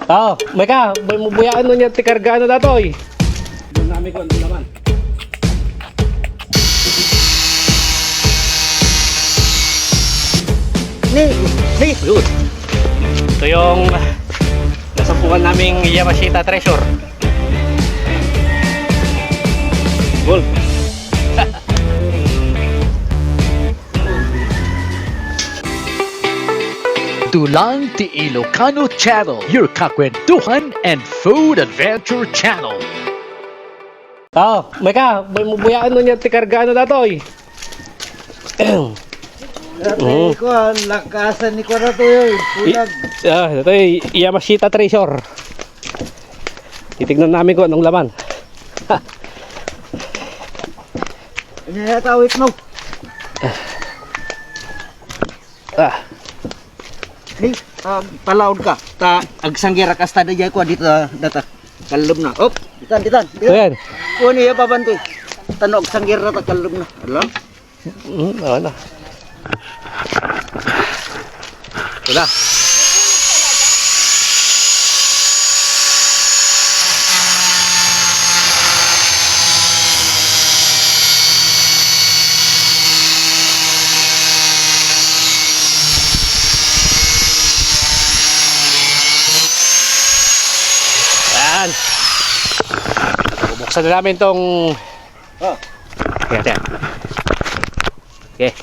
Meka, buyaan nun yan, tikarga na datoy. Doon namin ko, doon naman. Yun. Ito yung nasampukan naming Yamashita Treasure. Gold. Dulang Ti Ilocano Channel, your kakwentuhan and food adventure channel. Meka, buyaan nun yan, tikarga na datoy. Ko lakasan ni ko na to yun. Pulag. Ito yung Yamashita Treasure. Titignan namin kung anong laman. Ano yung tawit mo? Hey, palaod ka. Agsanggira ka sa daya ko dito data. Kalub na. Op, ditan. Ayan. Kuha niya babanti. Tanog sanggira ta kalub na. Alam? Oo na. Ito na. Yan. Bubuksan na namin tong... Yan. Okay.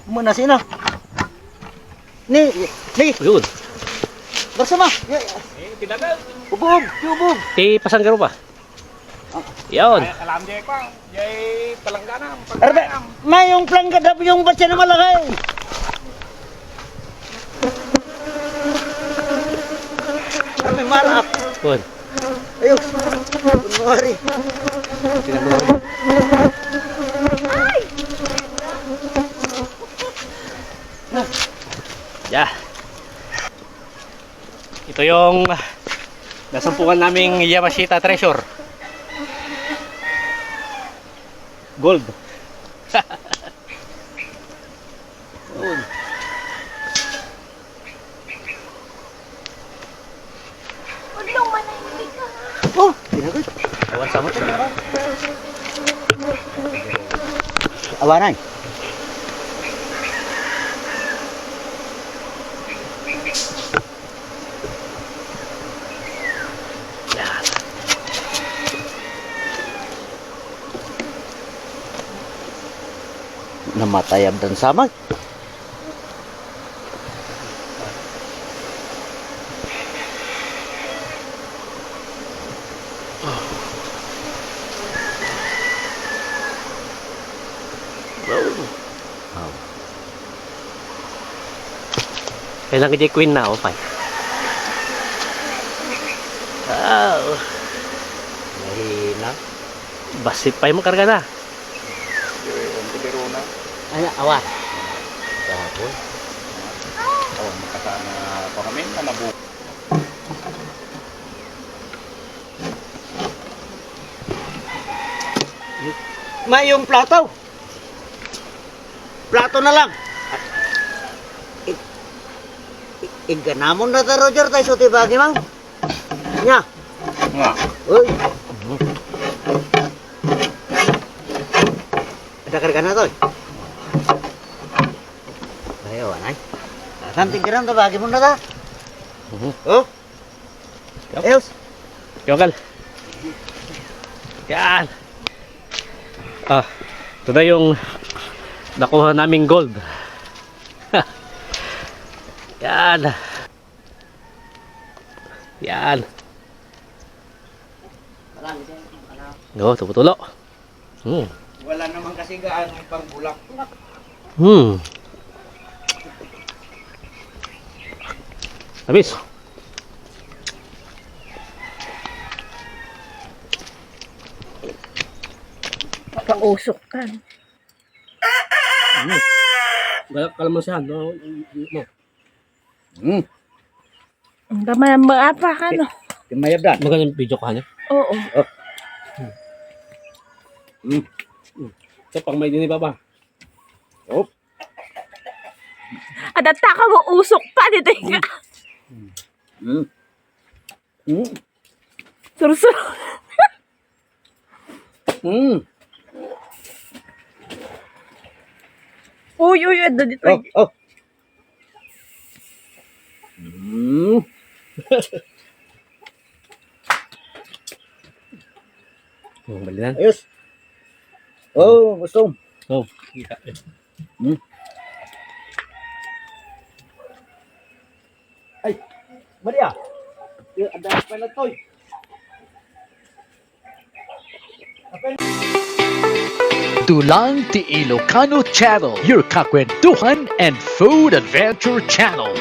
Muna sino? Ni. Yun. Bersama. Tinagal. Ubog. Pasan ka rin ba? Yun. Alam dia ko, jay palanggana, Arbe, may yung plangga dapat yung batya na malaki. Arbe, marap. Yun. Ayos. Kunwari. Yeah. Ito yung nasampukan naming Yamashita Treasure. Gold. Oh, tinagal. Awan sama. Awanan. Yan. Namatay ang dan sama. Kailangan kay Queen na, okay. Mahina. Basit pa yung makarga na. Ano, awa. Tapos. oh, makasama pa kami na nabu. May yung plato. Plato na lang. Iganamon na ta Roger tayo suti bagi mang. Nya. Nga. Uy. Ada karga na to. Ayo anay. Santing kiram ta bagi mo na ta. Oh. Ayos. Yogal. Yan. Ito na yung nakuha naming gold. Yan. Yan. Tuputulo. Wala naman kasi gaano pang bulak. Habis. Pausok ka. Kalamansihan, no? Ang damay ang maapa ka, no? Timayab dan. Magandang video ka niya. Oo. Ito, pang may diniba ba? Adata ka mo usok pa, dito ka. Hmm. Hmm. Sur-sur. Hmm. Uy, uy, ano dito? Oh, oh. Hmm. Oh, balinan. Ayos. Oh, gusto. Oh. Ay, Maria. Ada apa na toy? Dulang Ti Ilocano Channel, your kakwentuhan and food adventure channel.